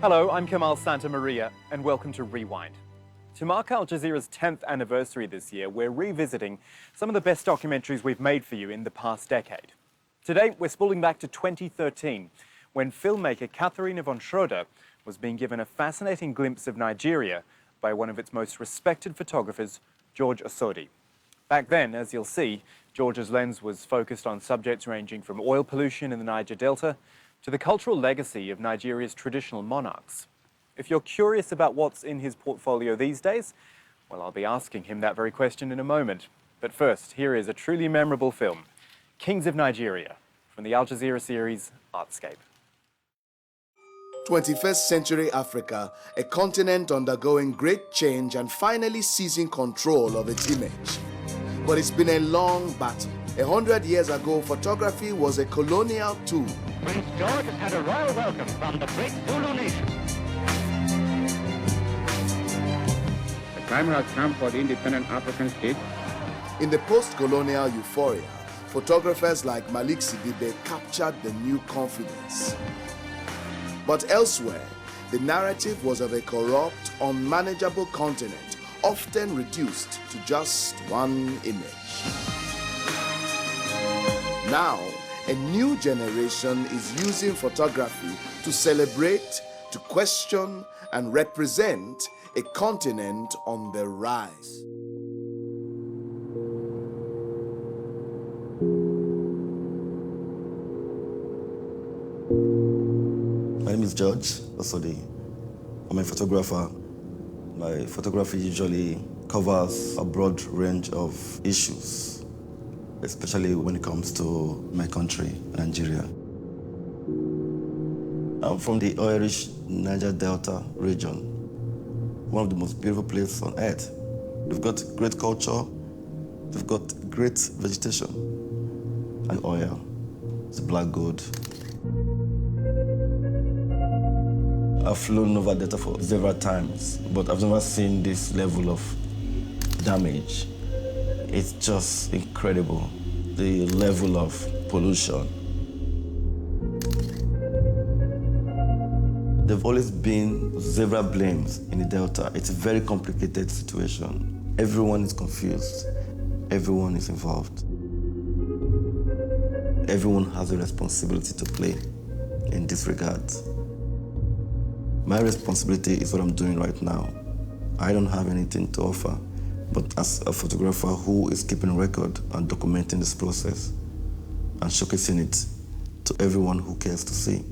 Hello, I'm Kamal Santamaria, and welcome to Rewind. To mark Al Jazeera's 10th anniversary this year, we're revisiting some of the best documentaries we've made for you in the past decade. Today, we're spooling back to 2013, when filmmaker Katharina von Schroeder was being given a fascinating glimpse of Nigeria by one of its most respected photographers, George Osodi. Back then, as you'll see, George's lens was focused on subjects ranging from oil pollution in the Niger Delta to the cultural legacy of Nigeria's traditional monarchs. If you're curious about what's in his portfolio these days, well, I'll be asking him that very question in a moment. But first, here is a truly memorable film, Kings of Nigeria, from the Al Jazeera series Artscape. 21st century Africa, a continent undergoing great change and finally seizing control of its image. But it's been a long battle. 100 years ago, photography was a colonial tool. Prince George has had a royal welcome from the great Zulu nation. The time has come for the independent African state. In the post-colonial euphoria, photographers like Malik Sidibe captured the new confidence. But elsewhere, the narrative was of a corrupt, unmanageable continent, often reduced to just one image. Now, a new generation is using photography to celebrate, to question, and represent a continent on the rise. My name is George Osodi. I'm a photographer. My photography usually covers a broad range of issues, especially when it comes to my country, Nigeria. I'm from the oil-rich Niger Delta region, one of the most beautiful places on earth. We've got great culture, we've got great vegetation, and oil, it's black gold. I've flown over Delta for several times, but I've never seen this level of damage. It's just incredible, the level of pollution. There have always been several blames in the Delta. It's a very complicated situation. Everyone is confused. Everyone is involved. Everyone has a responsibility to play in this regard. My responsibility is what I'm doing right now. I don't have anything to offer, but as a photographer who is keeping record and documenting this process and showcasing it to everyone who cares to see.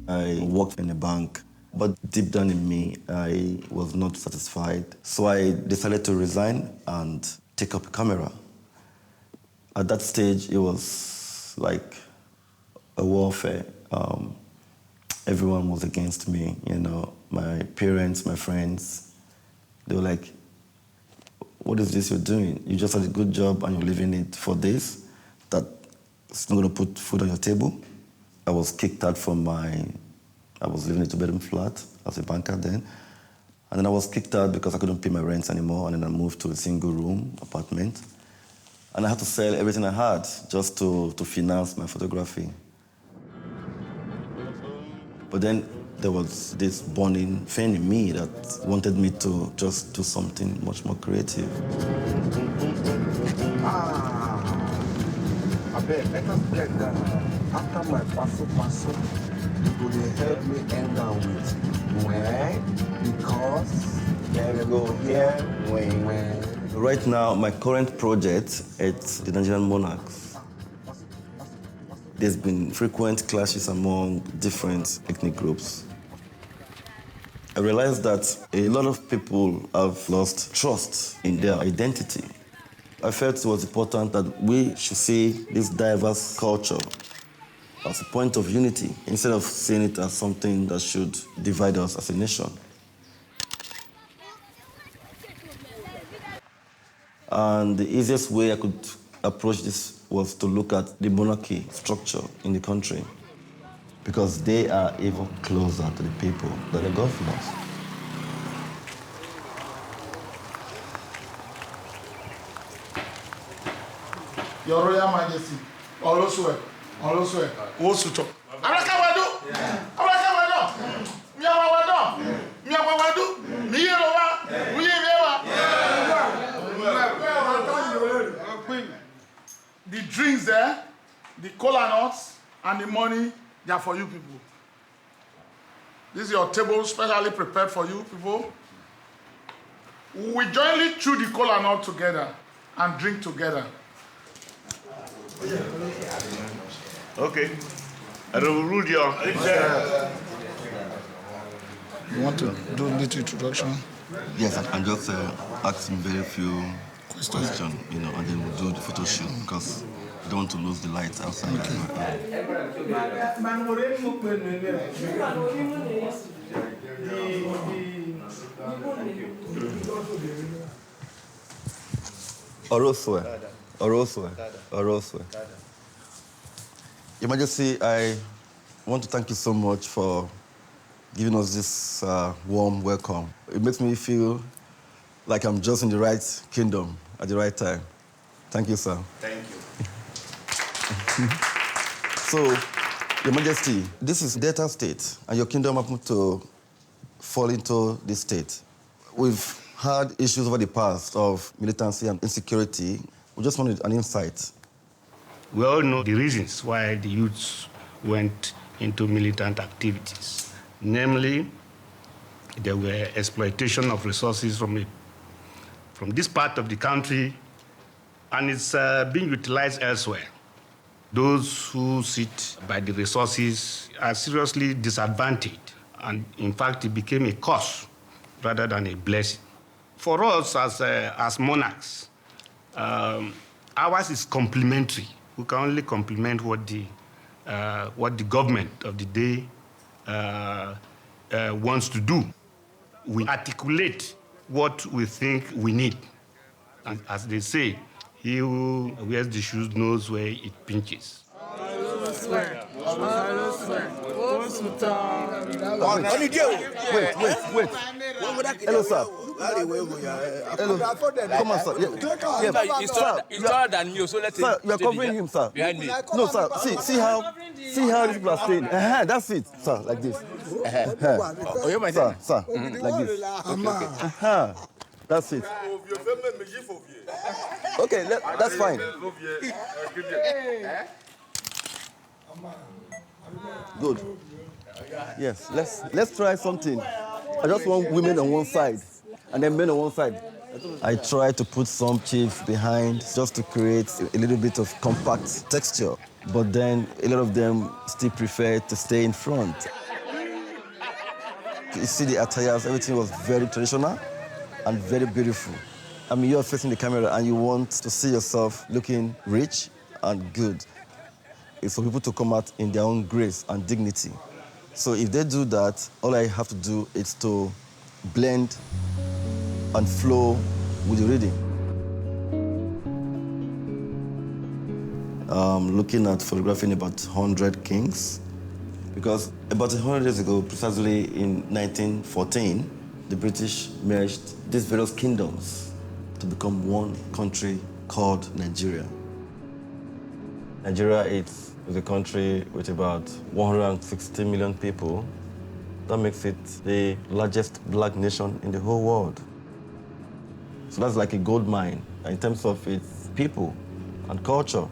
I worked in a bank, but deep down in me, I was not satisfied. So I decided to resign and take up a camera. At that stage, it was like a warfare. Everyone was against me, you know, my parents, my friends. They were like, what is this you're doing? You just had a good job and you're leaving it for this? That's not gonna put food on your table? I was kicked out from I was living in a two-bedroom flat as a banker then. And then I was kicked out because I couldn't pay my rent anymore, and then I moved to a single-room apartment. And I had to sell everything I had just to finance my photography. But then there was this burning thing in me that wanted me to just do something much more creative. I bet let us get that. After my passo, you will help me end down with where, because, then we go here, where. Right now, my current project is the Nigerian monarchs. There's been frequent clashes among different ethnic groups. I realized that a lot of people have lost trust in their identity. I felt it was important that we should see this diverse culture as a point of unity, instead of seeing it as something that should divide us as a nation. And the easiest way I could approach this was to look at the monarchy structure in the country, because they are even closer to the people than the governors. Your Royal Majesty, Oloswe, Osucho. Arakawado, Miawawado, The drinks there, the cola nuts, and the money, they are for you people. This is your table specially prepared for you people. We jointly chew the cola nut together and drink together. Okay. I will rule you. You want to do a little introduction? Yes, I can just ask him very few questions, and then we'll do the photo shoot, because I don't want to lose the lights outside. Oroswe. Your Majesty, I want to thank you so much for giving us this warm welcome. It makes me feel like I'm just in the right kingdom at the right time. Thank you, sir. Thank you. So, Your Majesty, this is Delta State, and your kingdom happened to fall into this state. We've had issues over the past of militancy and insecurity. We just wanted an insight. We all know the reasons why the youths went into militant activities. Namely, there were exploitation of resources from this part of the country, and it's being utilized elsewhere. Those who sit by the resources are seriously disadvantaged, and in fact, it became a curse rather than a blessing. For us as monarchs, ours is complementary. We can only complement what the government of the day wants to do. We articulate what we think we need. And as they say, he who wears the shoes knows where it pinches. Wait. Hello, sir. Hello. Come on, sir. He's taller than me, so let's Sir, you are covering him, sir. Behind me. No, sir. See how these people are staying. That's it, sir. Like this. Sir. Like this. That's it. Okay, that's fine. Good. Yes, let's try something. I just want women on one side and then men on one side. I try to put some chiefs behind just to create a little bit of compact texture, but then a lot of them still prefer to stay in front. You see the attires, everything was very traditional and very beautiful. I mean, you're facing the camera and you want to see yourself looking rich and good. It's for people to come out in their own grace and dignity. So if they do that, all I have to do is to blend and flow with the reading. Looking at photographing about 100 kings, because about 100 years ago, precisely in 1914, the British merged these various kingdoms to become one country called Nigeria. Nigeria is a country with about 160 million people. That makes it the largest black nation in the whole world. So that's like a gold mine in terms of its people and culture.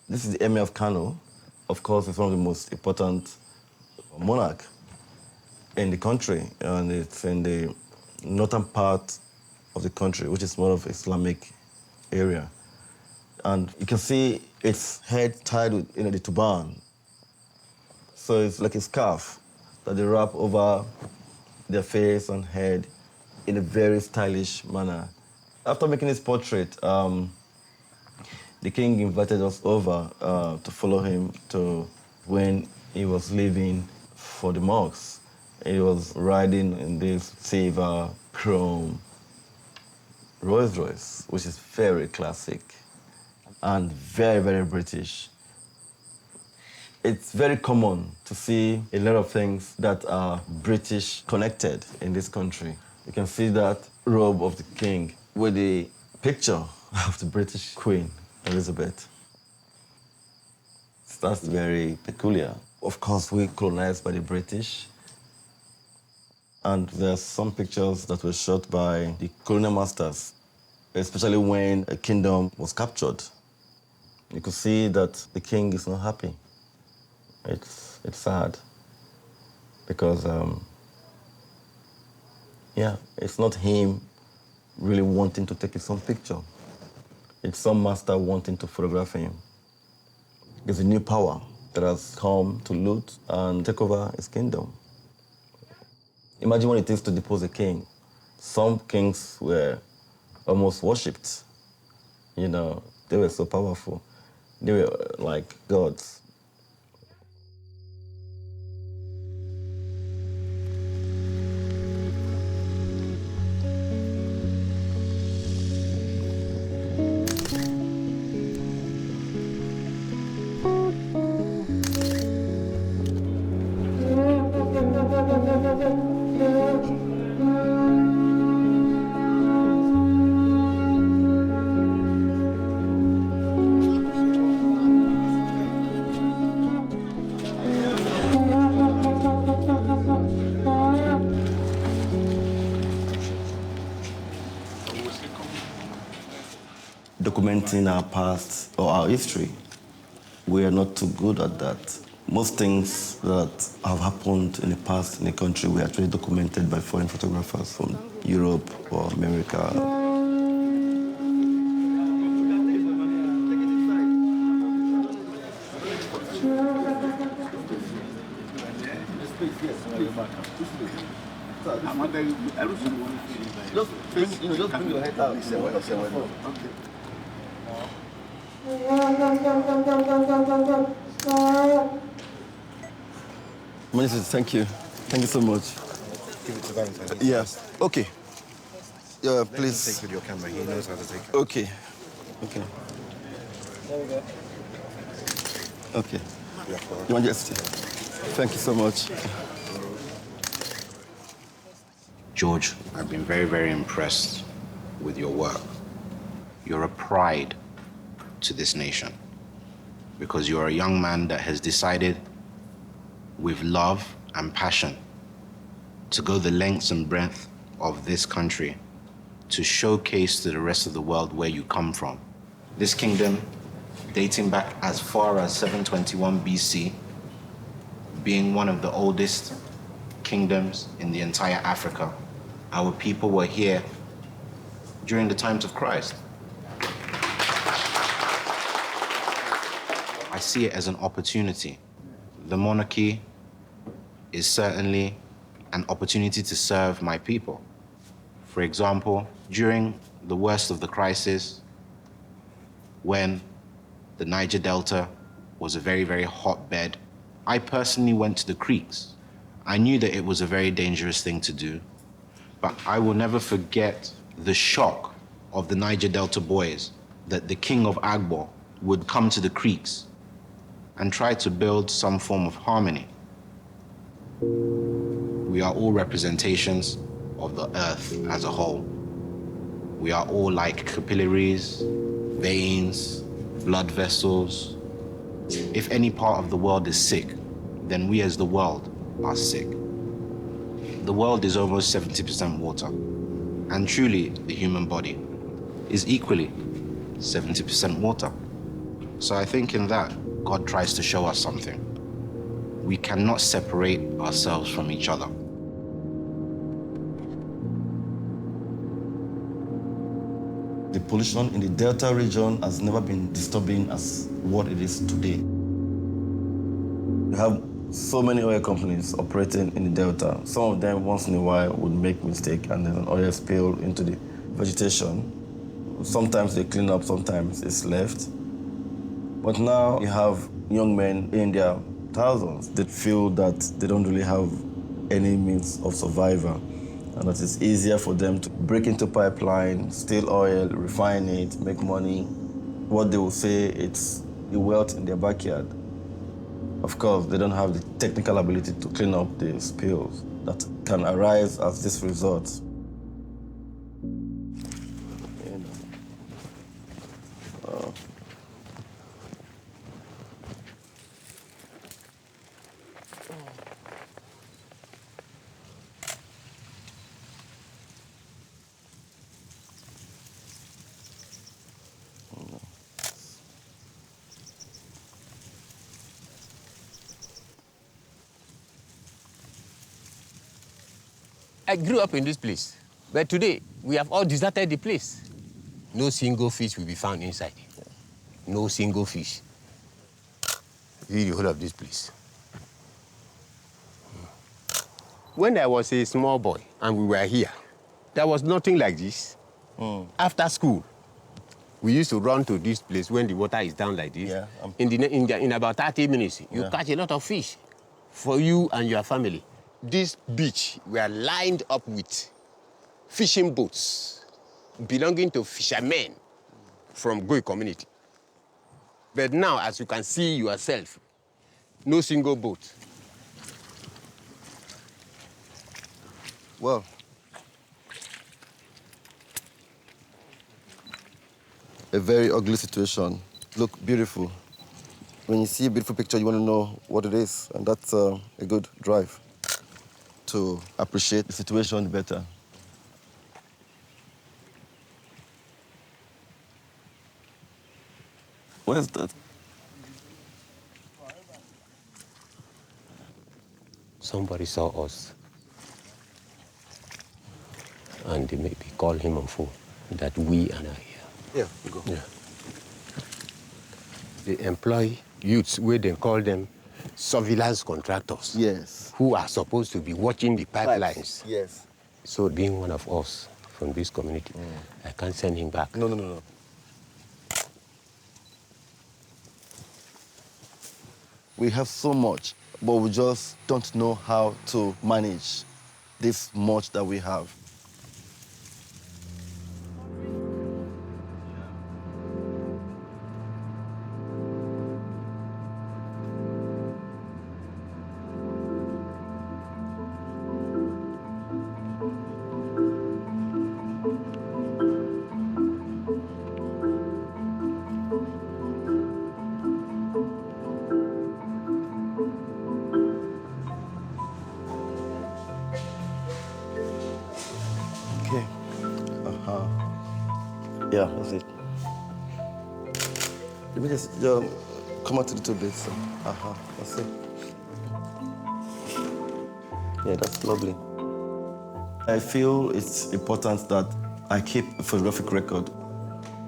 This is the Emir of Kano. Of course, it's one of the most important monarchs in the country, and it's in the northern part of the country, which is more of Islamic area. And you can see its head tied with the turban. So it's like a scarf that they wrap over their face and head in a very stylish manner. After making this portrait, the king invited us over to follow him to when he was leaving for the mosques. He was riding in this silver chrome Rolls Royce, which is very classic and very, very British. It's very common to see a lot of things that are British connected in this country. You can see that robe of the king with the picture of the British Queen, Elizabeth. So that's very peculiar. Of course, we colonized by the British. And there are some pictures that were shot by the colonial masters, especially when a kingdom was captured. You could see that the king is not happy. It's sad because, it's not him really wanting to take his own picture. It's some master wanting to photograph him. There's a new power that has come to loot and take over his kingdom. Imagine what it is to depose a king. Some kings were almost worshipped. They were so powerful. They were like gods. Documenting our past or our history, we are not too good at that. Most things that have happened in the past in the country were actually documented by foreign photographers from Europe or America. Just bring your head out. Okay. Minister, thank you. Thank you so much. Give it to Valentine. Yes. Okay. Yeah, please. Take with your camera. He knows how to take it. Okay. Okay. There we go. Okay. Your Majesty. Thank you so much. George, I've been very, very impressed with your work. You're a pride to this nation because you're a young man that has decided with love and passion to go the lengths and breadth of this country to showcase to the rest of the world where you come from. This kingdom, dating back as far as 721 BC, being one of the oldest kingdoms in the entire Africa. Our people were here during the times of Christ. I see it as an opportunity. The monarchy is certainly an opportunity to serve my people. For example, during the worst of the crisis, when the Niger Delta was a very, very hot bed, I personally went to the creeks. I knew that it was a very dangerous thing to do, but I will never forget the shock of the Niger Delta boys that the king of Agbo would come to the creeks and try to build some form of harmony. We are all representations of the earth as a whole. We are all like capillaries, veins, blood vessels. If any part of the world is sick, then we as the world are sick. The world is almost 70% water, and truly the human body is equally 70% water. So I think in that, God tries to show us something. We cannot separate ourselves from each other. pollution in the Delta region has never been disturbing as what it is today. We have so many oil companies operating in the Delta. Some of them, once in a while, would make mistake and then an oil spill into the vegetation. Sometimes they clean up, sometimes it's left. But now you have young men in their thousands that feel that they don't really have any means of survival, and that it's easier for them to break into pipeline, steal oil, refine it, make money. What they will say, it's the wealth in their backyard. Of course, they don't have the technical ability to clean up the spills that can arise as this result. I grew up in this place, but today we have all deserted the place. No single fish will be found inside. No single fish. See the whole of this place. When I was a small boy and we were here, there was nothing like this. After school, we used to run to this place when the water is down like this. Yeah, in about 30 minutes, you catch a lot of fish for you and your family. This beach were lined up with fishing boats belonging to fishermen from Goi community. But now, as you can see yourself, no single boat. Well, a very ugly situation. Look beautiful. When you see a beautiful picture, you want to know what it is, and that's a good drive to appreciate the situation better. Where's that? Somebody saw us, and they maybe call him on phone that we are not here. Yeah, we go. Yeah. They employ youths where they call them surveillance contractors. Yes. Who are supposed to be watching the pipelines. Yes. So being one of us from this community, I can't send him back. No. We have so much, but we just don't know how to manage this much that we have. Yeah, that's it. Let me just come out a little bit. So. That's it. Yeah, that's lovely. I feel it's important that I keep a photographic record.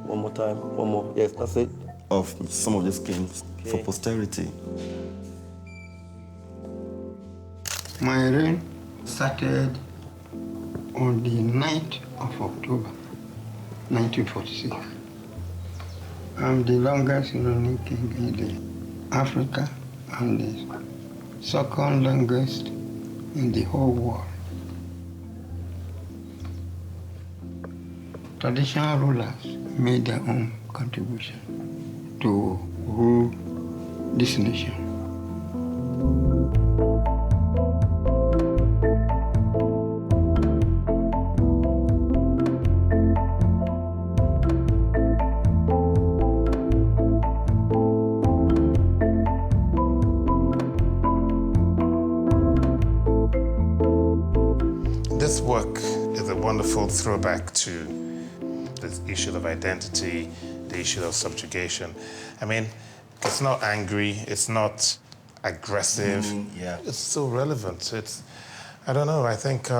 One more time, one more. Yes, that's it. Of some of these kings for posterity. My reign started on the 9th of October, 1946. I'm the longest reigning king in the Africa and the second longest in the whole world. Traditional rulers made their own contribution to rule this nation. This work is a wonderful throwback to the issue of identity, the issue of subjugation. I mean, it's not angry, it's not aggressive. Yeah. It's so relevant. I don't know, I think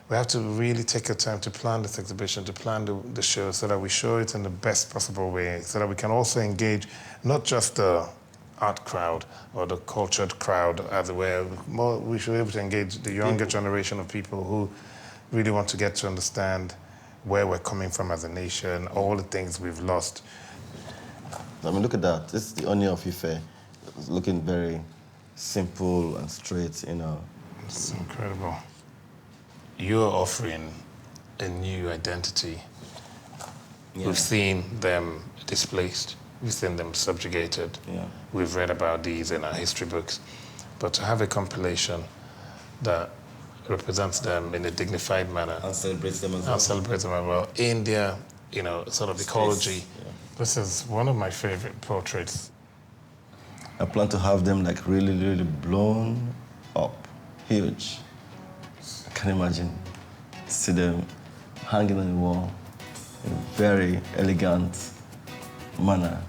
we have to really take our time to plan this exhibition, to plan the show so that we show it in the best possible way, so that we can also engage not just the art crowd or the cultured crowd, as it were. We should be able to engage the younger generation of people who really want to get to understand where we're coming from as a nation, all the things we've lost. I mean, look at that. This is the Onion of Ife. It's looking very simple and straight, you know. It's incredible. You're offering a new identity. Yeah. We've seen them displaced. We've seen them subjugated. Yeah. We've read about these in our history books. But to have a compilation that represents them in a dignified manner. And celebrates them as well. And celebrates them as well. In their, you know, sort of ecology. Yeah. This is one of my favorite portraits. I plan to have them like really, really blown up, huge. I can imagine. See them hanging on the wall in a very elegant manner.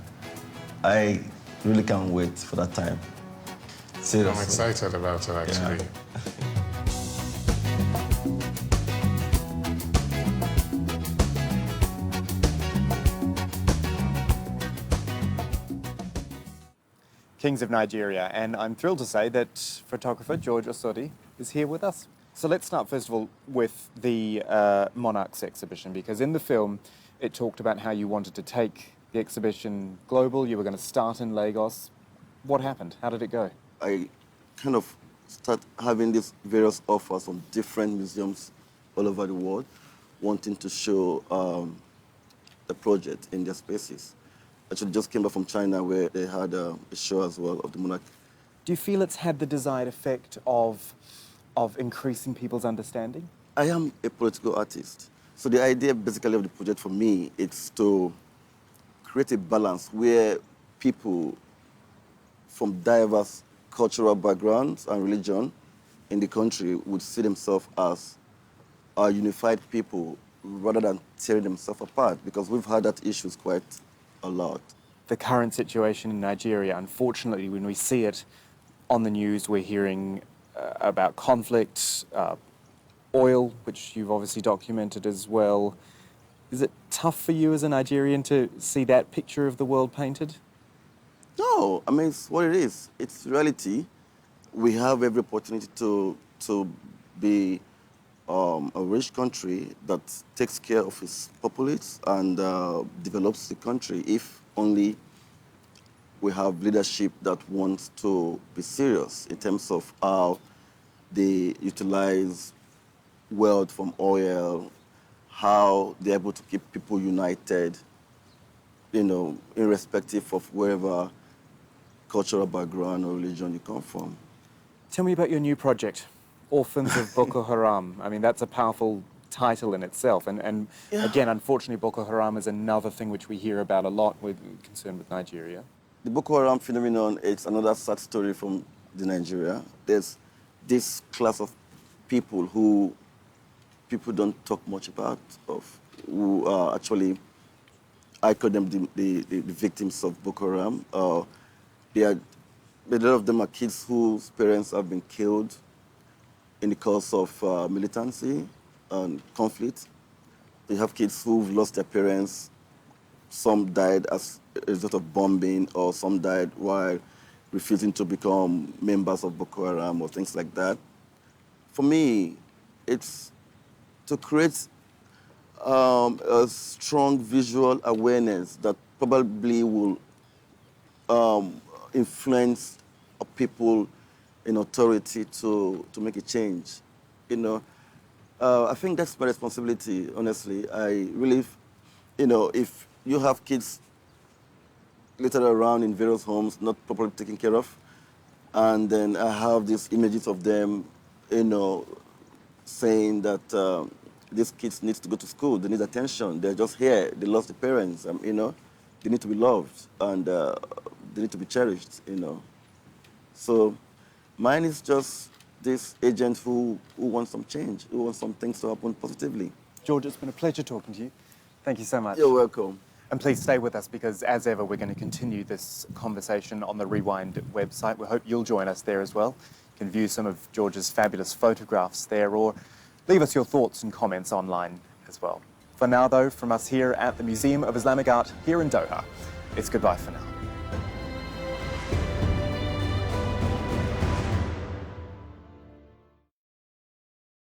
I really can't wait for that time. Seriously. I'm excited about it, actually. Yeah. Kings of Nigeria, and I'm thrilled to say that photographer George Osodi is here with us. So let's start first of all with the Monarchs exhibition, because in the film it talked about how you wanted to take the exhibition global. You were going to start in Lagos. What happened? How did it go? I kind of start having these various offers from different museums all over the world, wanting to show the project in their spaces. Actually, just came back from China where they had a show as well of the monarch. Do you feel it's had the desired effect of increasing people's understanding? I am a political artist. So the idea basically of the project for me is to create a balance where people from diverse cultural backgrounds and religion in the country would see themselves as a unified people rather than tearing themselves apart, because we've had that issues quite a lot. The current situation in Nigeria, unfortunately, when we see it on the news, we're hearing about conflict, oil, which you've obviously documented as well. Is it tough for you as a Nigerian to see that picture of the world painted? No, I mean, it's what it is. It's reality. We have every opportunity to be a rich country that takes care of its populace and develops the country if only we have leadership that wants to be serious in terms of how they utilize wealth from oil, how they're able to keep people united, you know, irrespective of wherever cultural background or religion you come from. Tell me about your new project, Orphans of Boko Haram. I mean, that's a powerful title in itself. And yeah. Again, unfortunately, Boko Haram is another thing which we hear about a lot with concern with Nigeria. The Boko Haram phenomenon is another sad story from Nigeria. There's this class of people who people don't talk much about, who are actually, I call them the victims of Boko Haram. A lot of them are kids whose parents have been killed in the course of militancy and conflict. You have kids who've lost their parents. Some died as a result of bombing, or some died while refusing to become members of Boko Haram or things like that. For me, it's to create a strong visual awareness that probably will influence people in authority to make a change. You know, I think that's my responsibility, honestly. I really, you know, if you have kids littered around in various homes, not properly taken care of, and then I have these images of them, you know, saying that these kids need to go to school, they need attention, they're just here, they lost their parents, you know, they need to be loved, and they need to be cherished, you know. So mine is just this agent who wants some change, who wants some things to happen positively. George, it's been a pleasure talking to you. Thank you so much. You're welcome. And please stay with us, because as ever, we're going to continue this conversation on the Rewind website. We hope you'll join us there as well. You can view some of George's fabulous photographs there, or Leave us your thoughts and comments online as well. For now, though, from us here at the Museum of Islamic Art here in Doha, it's goodbye for now.